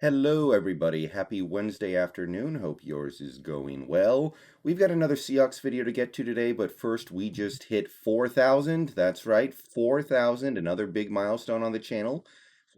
Hello, everybody. Happy Wednesday afternoon. Hope yours is going well. We've got another Seahawks video to get to today, but first we just hit 4,000. That's right, 4,000, another big milestone on the channel.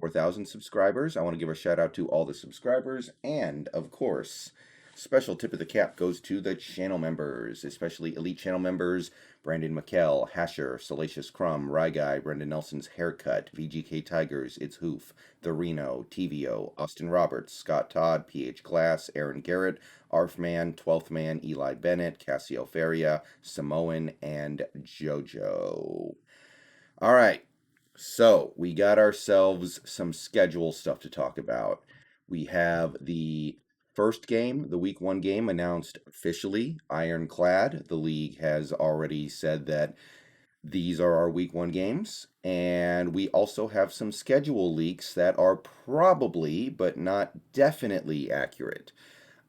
4,000 subscribers. I want to give a shout out to all the subscribers, and of course, special tip of the cap goes to the channel members, especially elite channel members Brendon, Mikel, Hasher, Salacious, Crumb, Ryguy, Brendan Nelson's Haircut, VGK Tigers, ItsHoof, The Reno, TlVlO, Austin Roberts, Scott Todd, PH Glass, Aaron Garrett, Eiferman, 12th Man, Eli Bennett, Castillo Feria, Samoan, and JoJo. All right, so we got ourselves some schedule stuff to talk about. We have the first game, the week one game, announced officially, ironclad. The league has already said that these are our week one games. And we also have some schedule leaks that are probably, but not definitely accurate.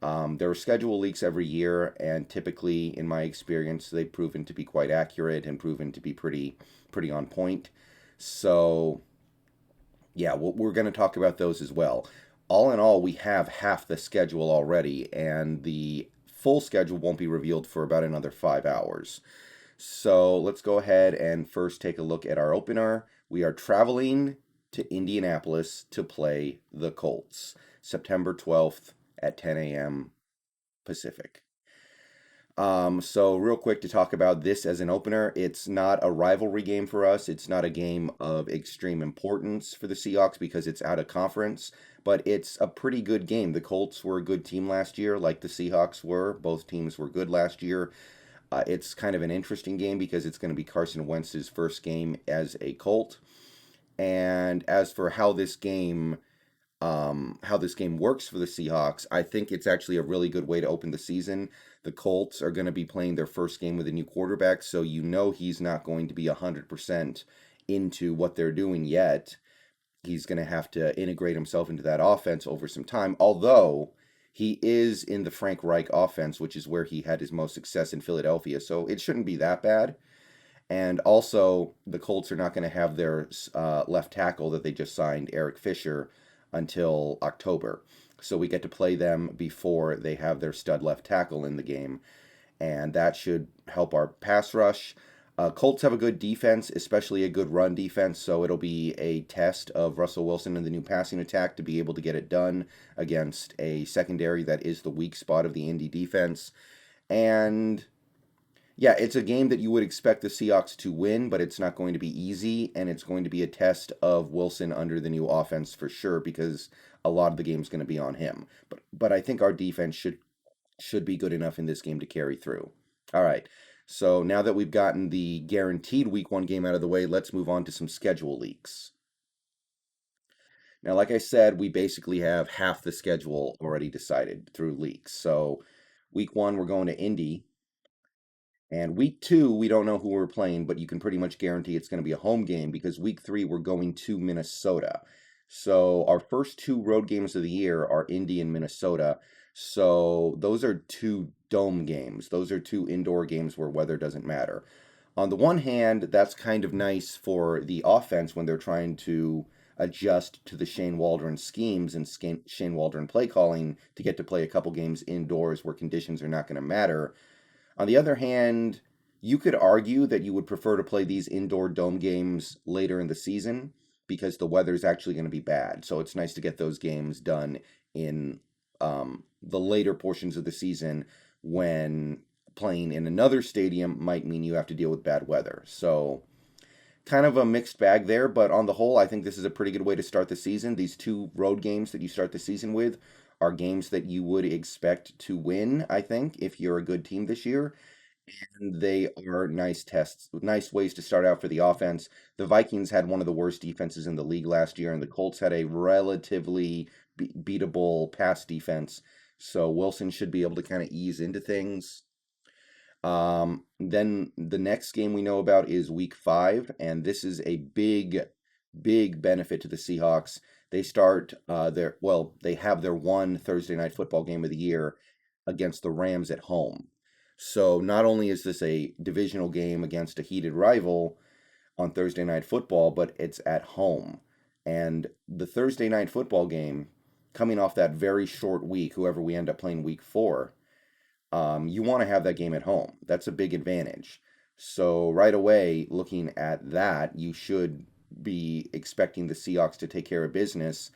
There are schedule leaks every year, and typically, in my experience, they've proven to be quite accurate and proven to be pretty on point. So, yeah, we're going to talk about those as well. All in all, we have half the schedule already, and the full schedule won't be revealed for about another 5 hours. So let's go ahead and first take a look at our opener. We are traveling to Indianapolis to play the Colts, September 12th at 10 a.m. Pacific. So real quick to talk about this as an opener, it's not a rivalry game for us. It's not a game of extreme importance for the Seahawks because it's out of conference, but it's a pretty good game. The Colts were a good team last year, like the Seahawks were. Both teams were good last year. It's kind of an interesting game because it's going to be Carson Wentz's first game as a Colt. And as for how this game works for the Seahawks, I think it's actually a really good way to open the season. The Colts are going to be playing their first game with a new quarterback, so you know he's not going to be 100% into what they're doing yet. He's going to have to integrate himself into that offense over some time, although he is in the Frank Reich offense, which is where he had his most success in Philadelphia, so it shouldn't be that bad. And also, the Colts are not going to have their left tackle that they just signed, Eric Fisher, until October. So we get to play them before they have their stud left tackle in the game, and that should help our pass rush. Colts have a good defense, especially a good run defense, so it'll be a test of Russell Wilson and the new passing attack to be able to get it done against a secondary that is the weak spot of the Indy defense. And yeah, it's a game that you would expect the Seahawks to win, but it's not going to be easy, and it's going to be a test of Wilson under the new offense for sure because a lot of the game's going to be on him. But I think our defense should be good enough in this game to carry through. All right. So now that we've gotten the guaranteed week one game out of the way, let's move on to some schedule leaks. Now, like I said, we basically have half the schedule already decided through leaks. So week one, we're going to Indy. And week two, we don't know who we're playing, but you can pretty much guarantee it's going to be a home game because week three, we're going to Minnesota. So our first two road games of the year are Indy and Minnesota. So those are two dome games. Those are two indoor games where weather doesn't matter. On the one hand, that's kind of nice for the offense when they're trying to adjust to the Shane Waldron schemes and Shane Waldron play calling to get to play a couple games indoors where conditions are not going to matter. On the other hand, you could argue that you would prefer to play these indoor dome games later in the season because the weather is actually going to be bad. So it's nice to get those games done in the later portions of the season when playing in another stadium might mean you have to deal with bad weather. So kind of a mixed bag there, but on the whole, I think this is a pretty good way to start the season. These two road games that you start the season with are games that you would expect to win, I think, if you're a good team this year. And they are nice tests, nice ways to start out for the offense. The Vikings had one of the worst defenses in the league last year, and the Colts had a relatively beatable pass defense. So Wilson should be able to kind of ease into things. Then the next game we know about is week 5, and this is a big benefit to the Seahawks. They start they have their one Thursday night football game of the year against the Rams at home. So not only is this a divisional game against a heated rival on Thursday night football, but it's at home. And the Thursday night football game coming off that very short week, whoever we end up playing week 4, you want to have that game at home. That's a big advantage. So right away, looking at that, you should be expecting the Seahawks to take care of business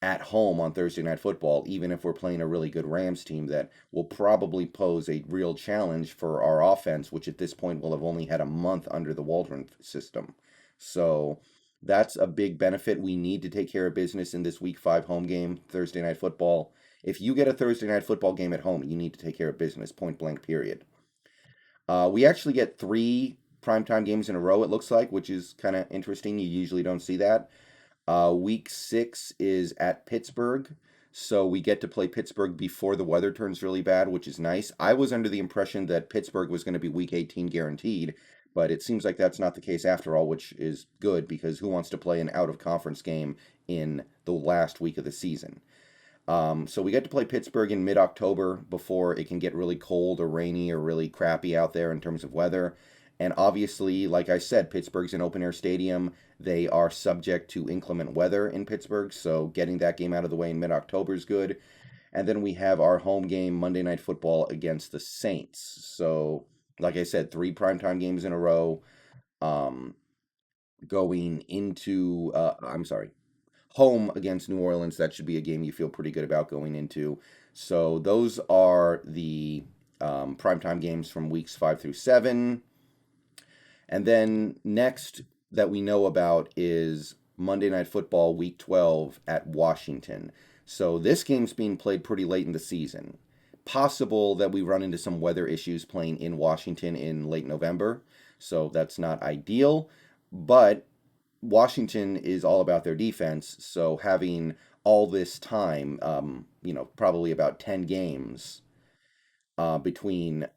at home on Thursday Night Football, even if we're playing a really good Rams team that will probably pose a real challenge for our offense, which at this point will have only had a month under the Waldron system. So that's a big benefit. We need to take care of business in this Week 5 home game, Thursday Night Football. If you get a Thursday Night Football game at home, you need to take care of business, point blank, period. We actually get 3 primetime games in a row, it looks like, which is kind of interesting. You usually don't see that. Week 6 is at Pittsburgh, so we get to play Pittsburgh before the weather turns really bad, which is nice. I was under the impression that Pittsburgh was going to be Week 18 guaranteed, but it seems like that's not the case after all, which is good because who wants to play an out-of-conference game in the last week of the season? So we get to play Pittsburgh in mid-October before it can get really cold or rainy or really crappy out there in terms of weather. And obviously, like I said, Pittsburgh's an open-air stadium. They are subject to inclement weather in Pittsburgh, so getting that game out of the way in mid-October is good. And then we have our home game, Monday Night Football, against the Saints. So, like I said, 3 primetime games in a row. Going into, home against New Orleans. That should be a game you feel pretty good about going into. So those are the primetime games from weeks 5 through 7. And then next that we know about is Monday Night Football Week 12 at Washington. So this game's being played pretty late in the season. Possible that we run into some weather issues playing in Washington in late November. So that's not ideal. But Washington is all about their defense. So having all this time, probably about 10 games between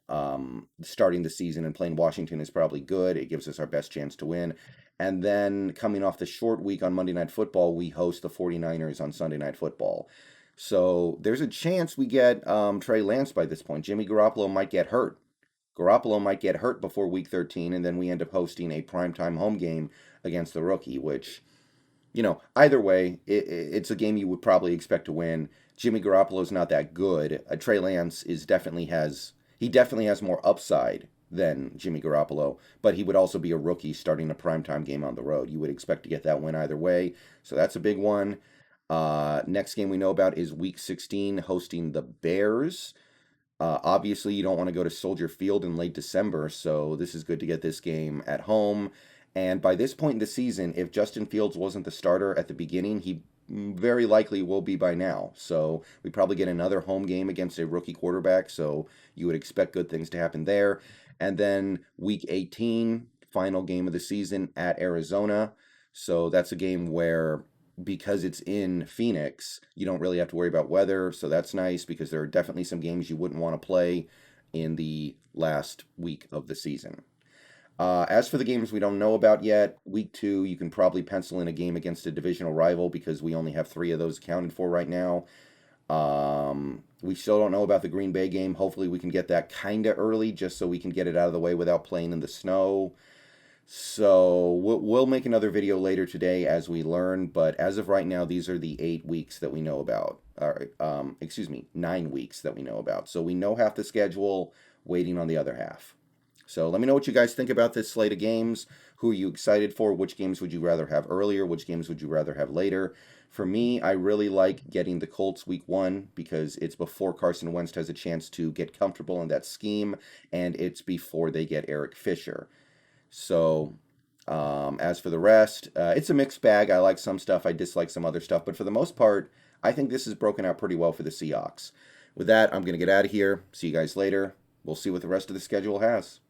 starting the season and playing Washington is probably good. It gives us our best chance to win. And then coming off the short week on Monday Night Football, we host the 49ers on Sunday Night Football. So there's a chance we get Trey Lance by this point. Jimmy Garoppolo might get hurt. Garoppolo might get hurt before Week 13, and then we end up hosting a primetime home game against the rookie, which, either way, it's a game you would probably expect to win. Jimmy Garoppolo's not that good. Trey Lance definitely has more upside than Jimmy Garoppolo, but he would also be a rookie starting a primetime game on the road. You would expect to get that win either way, so that's a big one. Next game we know about is Week 16, hosting the Bears. Obviously, you don't want to go to Soldier Field in late December, so this is good to get this game at home. And by this point in the season, if Justin Fields wasn't the starter at the beginning, he very likely will be by now. So we probably get another home game against a rookie quarterback, so you would expect good things to happen there. And then Week 18, final game of the season at Arizona. So that's a game where, because it's in Phoenix, you don't really have to worry about weather, so that's nice because there are definitely some games you wouldn't want to play in the last week of the season. As for the games we don't know about yet, Week 2, you can probably pencil in a game against a divisional rival because we only have 3 of those accounted for right now. We still don't know about the Green Bay game. Hopefully we can get that kind of early just so we can get it out of the way without playing in the snow. So we'll make another video later today as we learn, but as of right now, these are the 8 weeks that we know about. 9 weeks that we know about. So we know half the schedule, waiting on the other half. So let me know what you guys think about this slate of games. Who are you excited for? Which games would you rather have earlier? Which games would you rather have later? For me, I really like getting the Colts Week 1 because it's before Carson Wentz has a chance to get comfortable in that scheme, and it's before they get Eric Fisher. So, as for the rest, it's a mixed bag. I like some stuff, I dislike some other stuff, but for the most part, I think this is broken out pretty well for the Seahawks. With that, I'm going to get out of here. See you guys later. We'll see what the rest of the schedule has.